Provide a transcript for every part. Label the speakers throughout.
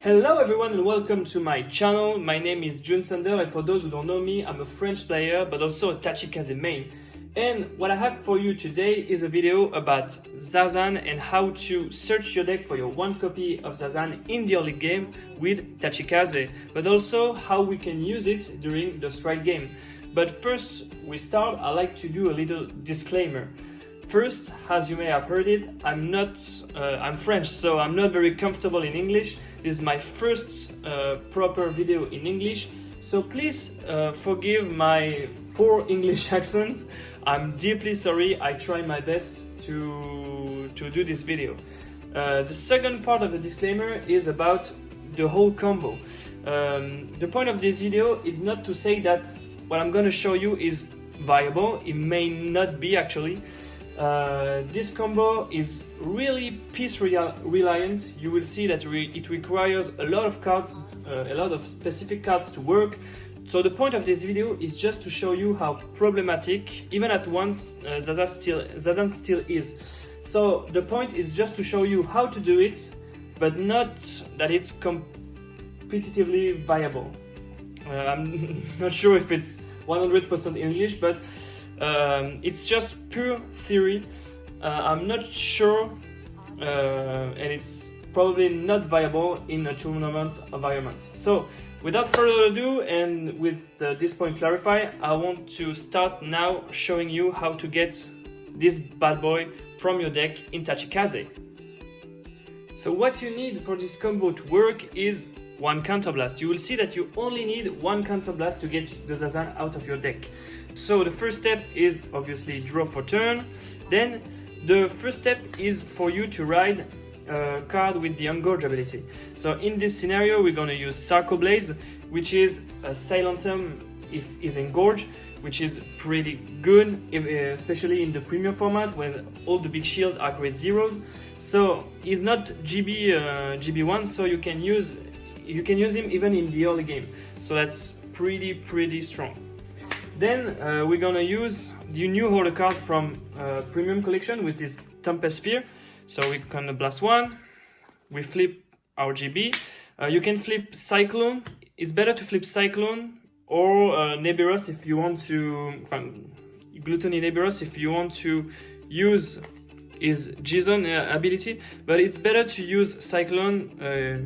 Speaker 1: Hello everyone and welcome to my channel. My name is JUN-Thunder and for those who don't know me, I'm a French player but also a Tachikaze main. And what I have for you today is a video about Zarzan and how to search your deck for your one copy of Zarzan in the early game with Tachikaze, but also how we can use it during the strike game. But first we start, I like to do a little disclaimer. First, as you may have heard it, I'm French, so I'm not very comfortable in English. This is my first proper video in English, so please forgive my poor English accent. I'm deeply sorry, I try my best to do this video. The second part of the disclaimer is about the whole combo. The point of this video is not to say that what I'm going to show you is viable, it may not be actually. This combo is really piece reliant. You will see that it requires a lot of cards, a lot of specific cards to work. So the point of this video is just to show you how problematic, even at once, Zarzan still is. So the point is just to show you how to do it, but not that it's competitively viable. I'm not sure if it's 100% English, but it's just pure theory. I'm not sure, and it's probably not viable in a tournament environment. So, without further ado, and with this point clarified, I want to start now showing you how to get this bad boy from your deck in Tachikaze. So, what you need for this combo to work is one counterblast. You will see that you only need one counterblast to get the Zarzan out of your deck. So the first step is obviously draw for turn. Then the first step is for you to ride a card with the Engorge ability. So in this scenario we're going to use Sarco Blaze, which is a silentem if is engorged, which is pretty good, especially in the premium format when all the big shields are grade zeros. So he's not GB1, so you can use him even in the early game. So that's pretty strong. Then we're gonna use the new holder card from Premium Collection with this Tempest Sphere. So we're gonna blast one, we flip our GB. You can flip Cyclone, it's better to flip Cyclone or Neberos if you want to, Gluttony Neberos if you want to use his JUN ability, but it's better to use Cyclone.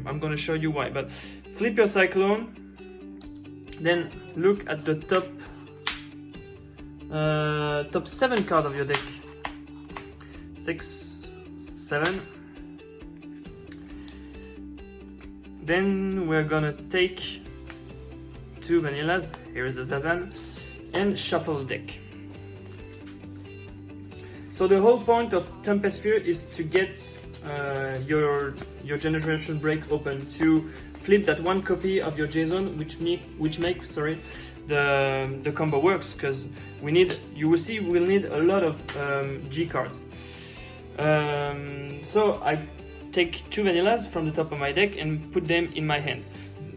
Speaker 1: I'm gonna show you why, but flip your Cyclone, then look at the top 7 card of your deck. 6, 7. Then we're gonna take 2 vanillas, here is the Zarzan, and shuffle the deck. So the whole point of Tempest Sphere is to get your generation break open, to flip that one copy of your JSON, which makes the combo works, because you will see we'll need a lot of G cards. So I take 2 vanillas from the top of my deck and put them in my hand.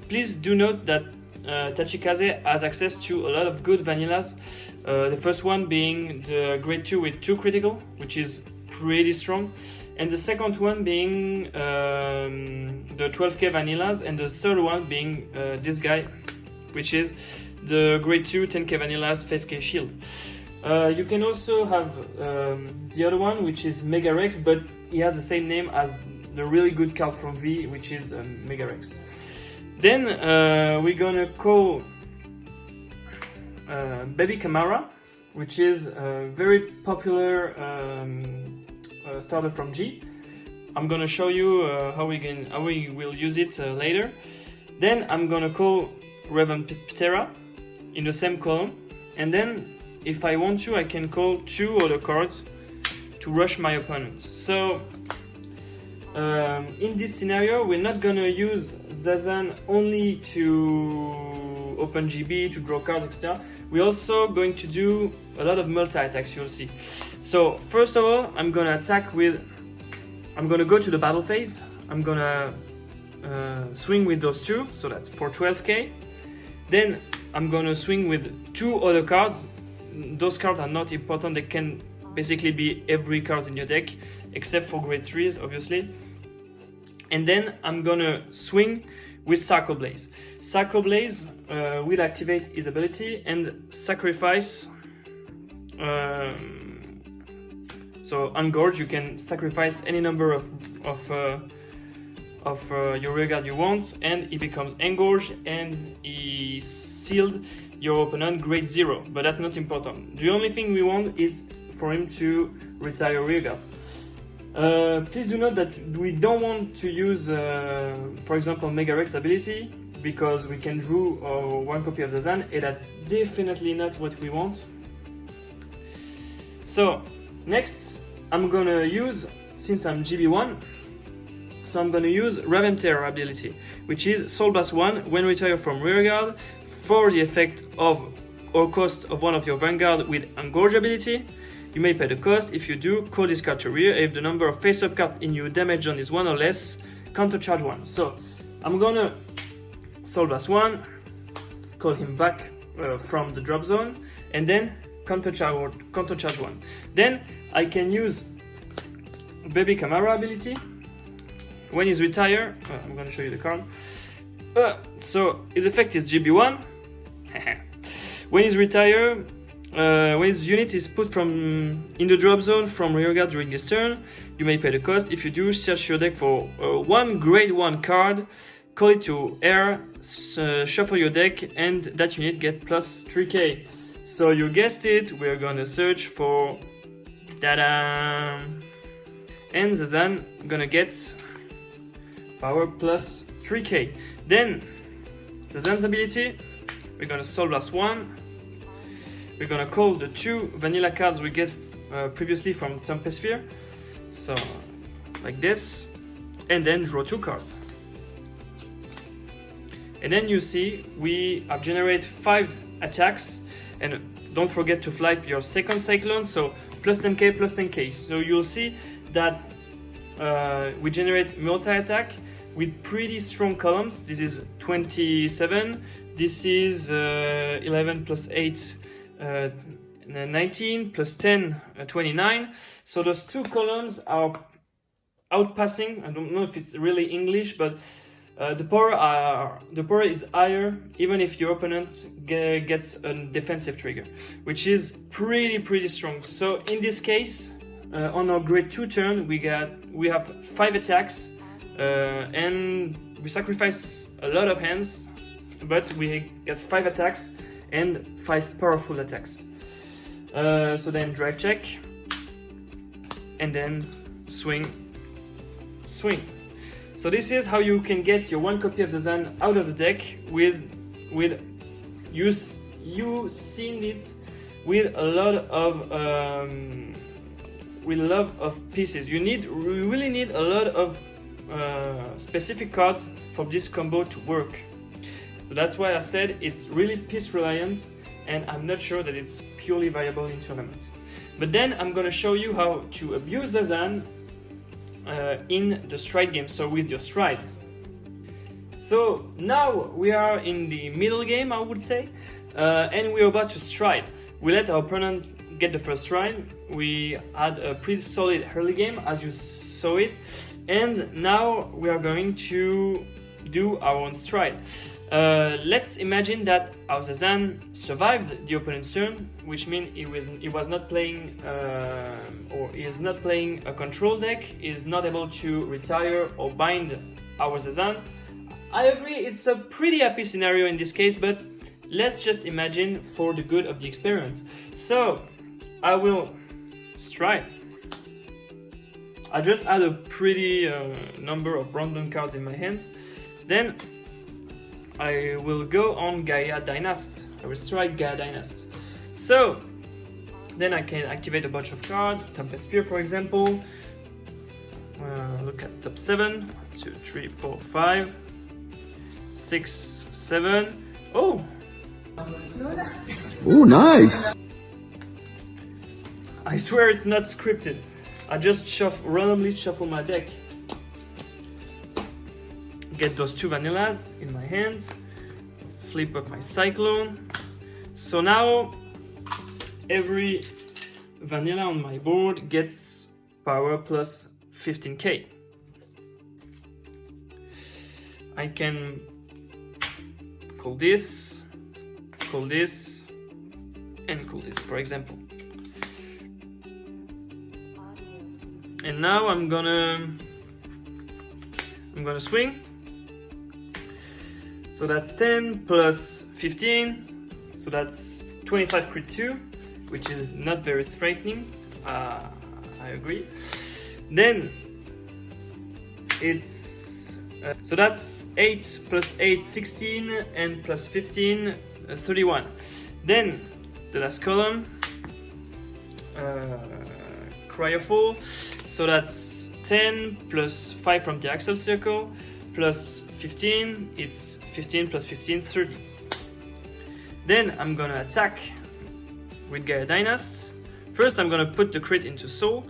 Speaker 1: Please do note that Tachikaze has access to a lot of good vanillas. The first one being the grade 2 with 2 critical, which is pretty strong, and the second one being the 12k vanillas, and the third one being this guy, which is the grade 2 10k vanillas 5k shield. You can also have the other one, which is Mega Rex, but he has the same name as the really good card from V, which is Mega Rex. Then we're gonna call Baby Camara, which is a very popular starter from G. I'm gonna show you how we will use it later. Then I'm gonna call Raven Ptera in the same column, and then if I want to, I can call 2 other cards to rush my opponent. So in this scenario, we're not gonna use Zarzan only to open GB, to draw cards, etc. We're also going to do a lot of multi-attacks, you'll see. So first of all, I'm gonna go to the battle phase. I'm gonna swing with those 2, so that's for 12k. Then I'm gonna swing with 2 other cards. Those cards are not important, they can basically be every card in your deck, except for grade 3s, obviously. And then I'm gonna swing with Circle Blaze. Circle Blaze will activate his ability and sacrifice. So on Gorge, you can sacrifice any number of your rearguard you want, and he becomes engorged and he sealed your opponent grade 0. But that's not important. The only thing we want is for him to retire rearguards. Please do note that we don't want to use, for example, Mega Rex ability, because we can draw one copy of Zarzan, and that's definitely not what we want. So next, I'm gonna use, since I'm GB1, so I'm gonna use Raven Terror ability, which is Soul Blast 1 when retire from rearguard for the effect of or cost of one of your Vanguard with Engorge ability. You may pay the cost. If you do, call this card to rear. If the number of face-up cards in your damage zone is 1 or less, countercharge 1. So I'm gonna Soul Blast 1, call him back from the drop zone, and then countercharge 1. Then I can use Baby Camara ability. When he's retired, I'm gonna show you the card. So his effect is GB1. When he's retired, when his unit is put in the drop zone from rearguard during his turn, you may pay the cost. If you do, search your deck for one grade 1 card, call it to air, shuffle your deck, and that unit get plus 3k. So you guessed it, we're gonna search for da-da, and Zarzan gonna get power plus 3k. Then Zarzan's ability, we're gonna Soul Blast 1. We're gonna call the 2 vanilla cards we get previously from Tempestsphere, so like this, and then draw 2 cards. And then you see we have generated 5 attacks, and don't forget to fly your second cyclone, so plus 10k plus 10k. So you'll see that we generate multi-attack with pretty strong columns. This is 27, this is 11 plus 8, 19 plus 10, 29. So those 2 columns are outpassing. I don't know if it's really English, but the power is higher even if your opponent gets a defensive trigger, which is pretty strong. So in this case, on our grade 2 turn, we have 5 attacks, and we sacrifice a lot of hands, but we get 5 attacks and 5 powerful attacks. So then drive check, and then swing. So this is how you can get your 1 copy of Zarzan out of the deck with you seen it with a lot of pieces. You really need a lot of specific cards for this combo to work. So that's why I said it's really piece reliant, and I'm not sure that it's purely viable in tournament. But then I'm gonna show you how to abuse Zarzan in the stride game, so with your stride. So now we are in the middle game, I would say, and we're about to stride. We let our opponent get the first stride. We had a pretty solid early game, as you saw it, and now we are going to do our own stride. Let's imagine that our Zarzan survived the opponent's turn, which means he was not playing or he is not playing a control deck, he is not able to retire or bind our Zarzan. I agree, it's a pretty happy scenario in this case, but let's just imagine for the good of the experience. So I will stride. I just had a pretty number of random cards in my hands. Then I will go on Gaia Dynast. I will strike Gaia Dynast. So then I can activate a bunch of cards, Tempestsphere for example. Look at top 7, 1, 2, 3, 4, 5, 6, 7. Oh!
Speaker 2: Oh, nice!
Speaker 1: I swear it's not scripted. I just randomly shuffle my deck. Get those 2 vanillas in my hands, flip up my cyclone. So now every vanilla on my board gets power plus 15k. I can call this, and call this, for example. And now I'm gonna swing. So that's 10 plus 15, so that's 25 crit 2, which is not very threatening. I agree. Then it's so that's 8 plus 8, 16, and plus 15, 31. Then the last column, cryofall. So that's 10 plus 5 from the axle circle plus 15. It's 15 plus 15, 30. Then I'm gonna attack with Gaia Dynast. First I'm gonna put the crit into soul,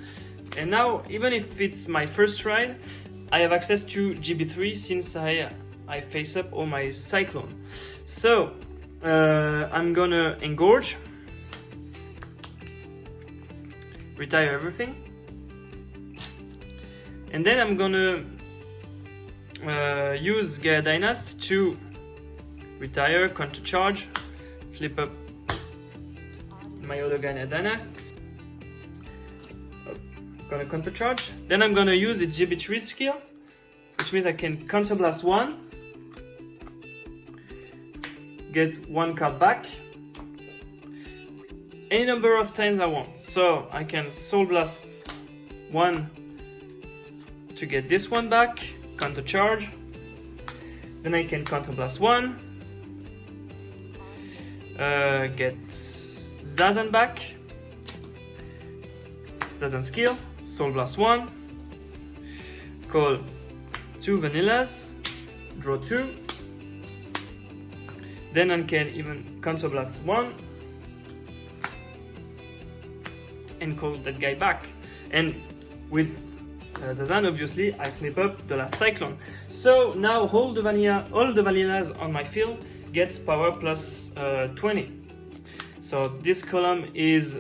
Speaker 1: and now even if it's my first try, I have access to GB3 since I face up all my cyclone. So I'm gonna engorge, retire everything, and then I'm gonna use Gaia Dynast to retire, counter charge, flip up my other Gaia Dynast, gonna counter charge. Then I'm gonna use a GB3 skill, which means I can counter blast 1, get 1 card back any number of times I want. So I can soul blast 1 to get this one back, counter charge. Then I can counter blast 1, get Zarzan back, Zarzan skill, soul blast 1, call 2 vanillas, draw 2. Then I can even counter blast 1 and call that guy back. And with Zarzan, obviously, I flip up the last cyclone. So now all the vanillas on my field gets power plus 20. So this column is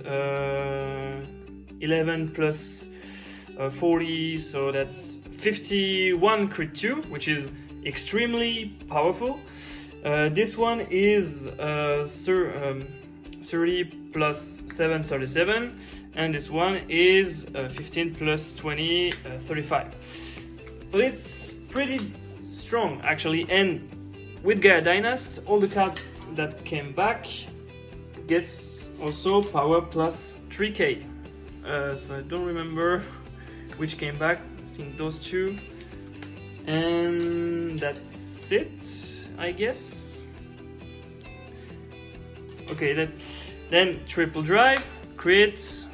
Speaker 1: 11 plus 40, so that's 51 crit 2, which is extremely powerful. This one is 30 plus 7, 37, and this one is 15 plus 20, 35. So it's pretty strong actually, and with Gaia Dynast, all the cards that came back gets also power plus 3k. So I don't remember which came back, I think those two, and that's it, I guess. Okay, then triple drive, crit.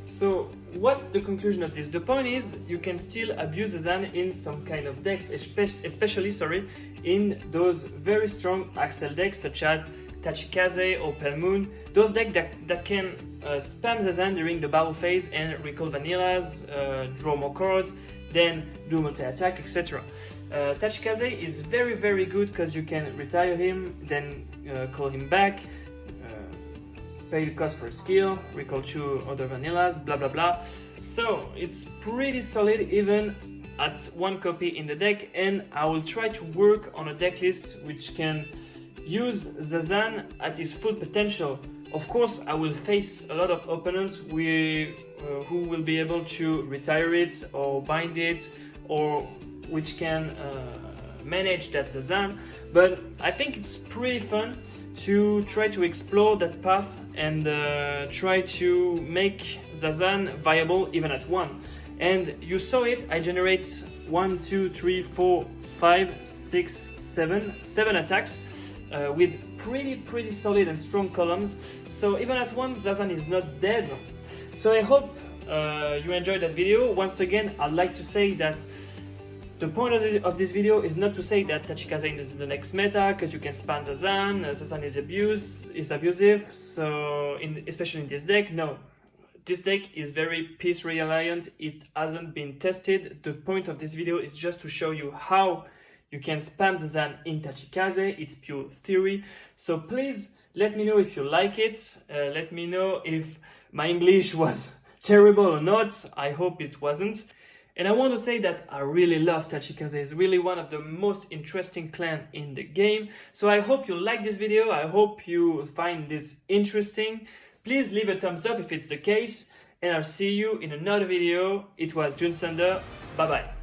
Speaker 1: So what's the conclusion of this? The point is you can still abuse Zarzan in some kind of decks, especially in those very strong Axel decks such as Tachikaze or Pale Moon, those decks that can spam Zarzan during the battle phase and recall vanillas, draw more cards, then do multi-attack, etc. Tachikaze is very, very good because you can retire him, then call him back, pay the cost for a skill, recall 2 other vanillas, blah blah blah. So it's pretty solid even at 1 copy in the deck, and I will try to work on a deck list which can use Zarzan at his full potential. Of course, I will face a lot of opponents who will be able to retire it or bind it, or which can manage that Zarzan, but I think it's pretty fun to try to explore that path and try to make Zarzan viable even at 1. And you saw it, I generate 1, 2, 3, 4, 5, 6, 7 attacks with pretty solid and strong columns. So even at 1, Zarzan is not dead. So I hope you enjoyed that video. Once again, I'd like to say that the point of this video is not to say that Tachikaze is the next meta, because you can spam Zarzan. Zarzan is abusive, so especially in this deck. No, this deck is very piece reliant. It hasn't been tested. The point of this video is just to show you how you can spam Zarzan in Tachikaze. It's pure theory. So please let me know if you like it. Let me know if my English was terrible or not. I hope it wasn't. And I want to say that I really love Tachikaze. It's really one of the most interesting clans in the game. So I hope you like this video. I hope you find this interesting. Please leave a thumbs up if it's the case. And I'll see you in another video. It was JUN-Thunder. Bye bye.